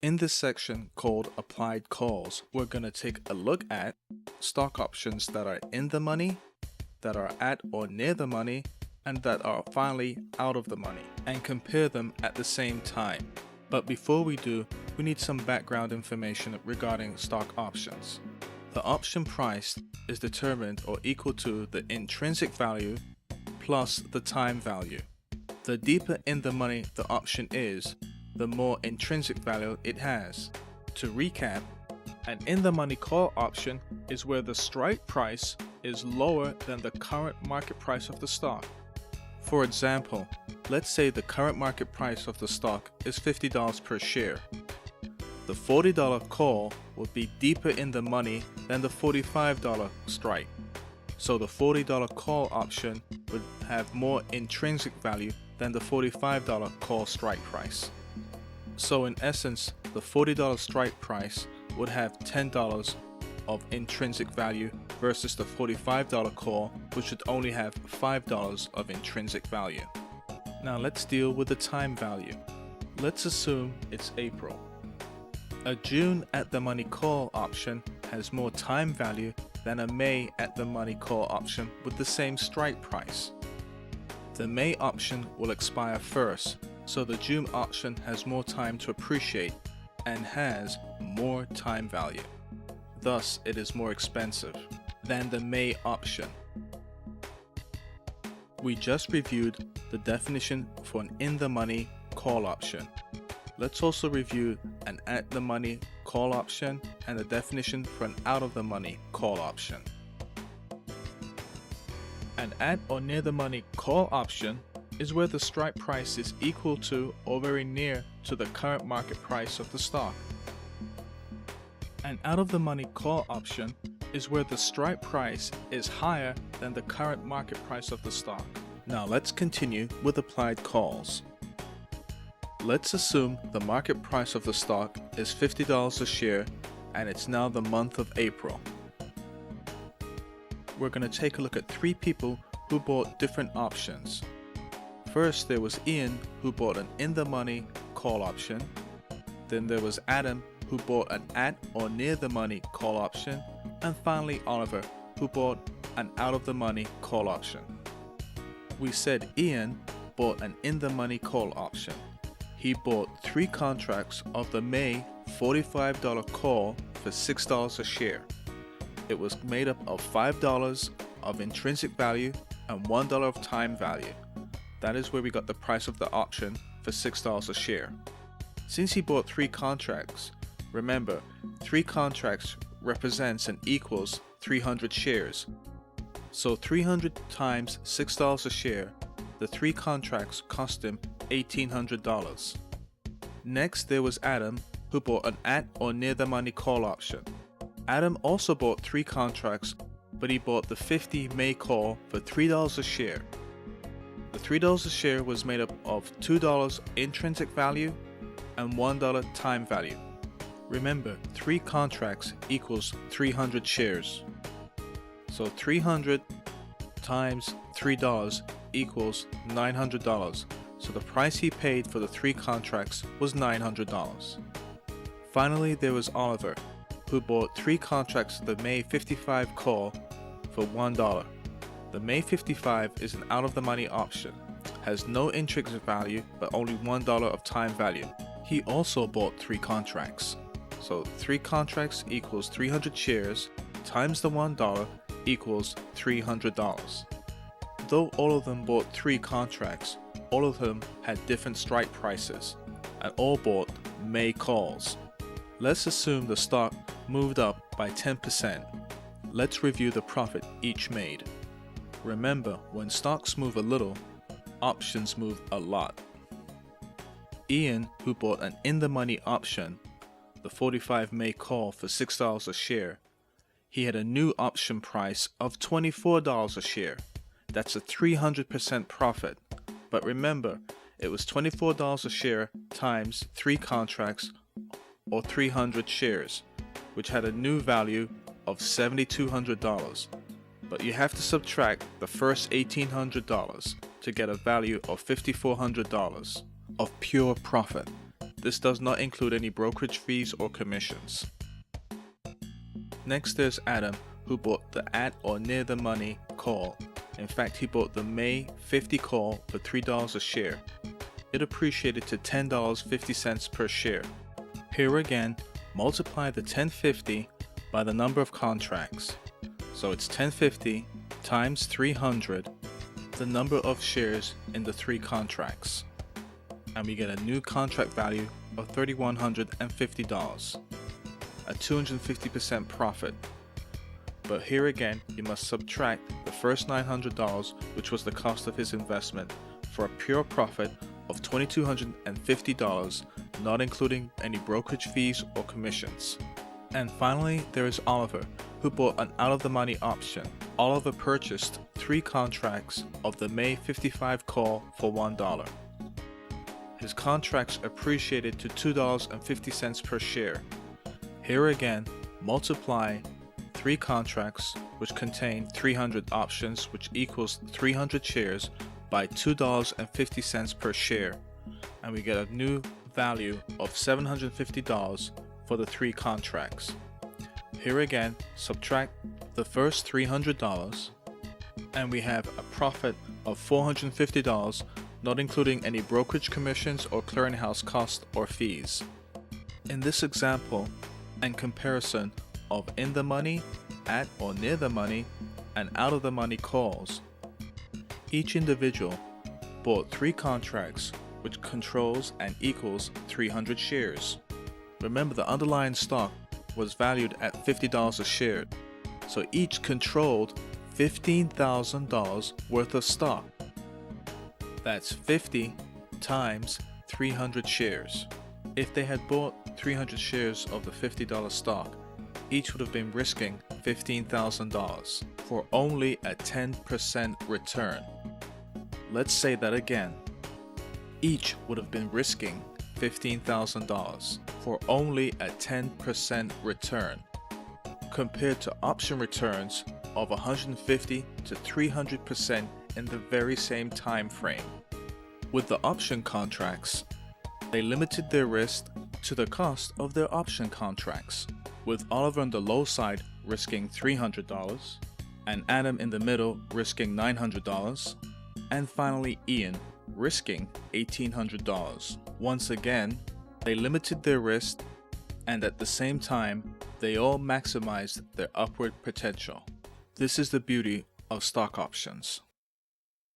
In this section called Applied Calls, we're going to take a look at stock options that are in the money, that are at or near the money, and that are finally out of the money, and compare them at the same time. But before we do, we need some background information regarding stock options. The option price is determined or equal to the intrinsic value plus the time value. The deeper in the money the option is, the more intrinsic value it has. To recap, an in-the-money call option is where the strike price is lower than the current market price of the stock. For example, let's say the current market price of the stock is $50 per share. The $40 call would be deeper in the money than the $45 strike. So the $40 call option would have more intrinsic value than the $45 call strike price. So in essence, the $40 strike price would have $10 of intrinsic value versus the $45 call, which would only have $5 of intrinsic value. Now let's deal with the time value. Let's assume it's April. A June at-the-money call option has more time value than a May at-the-money call option with the same strike price. The May option will expire first, so the June option has more time to appreciate and has more time value. Thus, it is more expensive than the May option. We just reviewed the definition for an in-the-money call option. Let's also review an at-the-money call option and the definition for an out-of-the-money call option. An at or near the money call option is where the strike price is equal to or very near to the current market price of the stock. An out-of-the-money call option is where the strike price is higher than the current market price of the stock. Now let's continue with applied calls. Let's assume the market price of the stock is $50 a share and it's now the month of April. We're going to take a look at three people who bought different options. First, there was Ian, who bought an in-the-money call option. Then there was Adam, who bought an at or near-the-money call option. And finally, Oliver, who bought an out-of-the-money call option. We said Ian bought an in-the-money call option. He bought 3 contracts of the May $45 call for $6 a share. It was made up of $5 of intrinsic value and $1 of time value. That is where we got the price of the option for $6 a share. Since he bought 3 contracts, remember, 3 contracts represents and equals 300 shares. So 300 times $6 a share, the 3 contracts cost him $1,800. Next, there was Adam, who bought an at or near the money call option. Adam also bought 3 contracts, but he bought the 50 May call for $3 a share. The $3 a share was made up of $2 intrinsic value and $1 time value. Remember, 3 contracts equals 300 shares. So 300 times $3 equals $900. So the price he paid for the 3 contracts was $900. Finally, there was Oliver, who bought 3 contracts of the May 55 call for $1. The May 55 is an out-of-the-money option, has no intrinsic value but only $1 of time value. He also bought 3 contracts. So 3 contracts equals 300 shares times the $1 equals $300. Though all of them bought 3 contracts, all of them had different strike prices and all bought May calls. Let's assume the stock moved up by 10%. Let's review the profit each made. Remember, when stocks move a little, options move a lot. Ian, who bought an in-the-money option, the 45 May call for $6 a share, he had a new option price of $24 a share. That's a 300% profit. But remember, it was $24 a share times 3 contracts or 300 shares, which had a new value of $7,200. But you have to subtract the first $1,800 to get a value of $5,400 of pure profit. This does not include any brokerage fees or commissions. Next there's Adam, who bought the at or near the money call. In fact, he bought the May 50 call for $3 a share. It appreciated to $10.50 per share. Here again, multiply the 1050 by the number of contracts. So it's 1050 times 300, the number of shares in the 3 contracts. And we get a new contract value of $3,150, a 250% profit. But here again, you must subtract the first $900, which was the cost of his investment, for a pure profit of $2,250, not including any brokerage fees or commissions. And finally, there is Oliver, who bought an out-of-the-money option. Oliver purchased 3 contracts of the May 55 call for $1. His contracts appreciated to $2.50 per share. Here again, multiply 3 contracts which contain 300 options, which equals 300 shares, by $2.50 per share, and we get a new value of $750 for the 3 contracts. Here again, subtract the first $300 and we have a profit of $450, not including any brokerage commissions or clearinghouse costs or fees. In this example and comparison of in the money, at or near the money, and out of the money calls, each individual bought 3 contracts which controls and equals 300 shares. Remember, the underlying stock was valued at $50 a share, so each controlled $15,000 worth of stock. That's 50 times 300 shares. If they had bought 300 shares of the $50 stock, each would have been risking $15,000 for only a 10% return. Let's say that again. Each would have been risking $15,000 for only a 10% return, compared to option returns of 150 to 300% in the very same time frame. With the option contracts, they limited their risk to the cost of their option contracts, with Oliver on the low side risking $300, and Adam in the middle risking $900, and finally Ian risking $1,800. Once again, they limited their risk, and at the same time, they all maximized their upward potential. This is the beauty of stock options.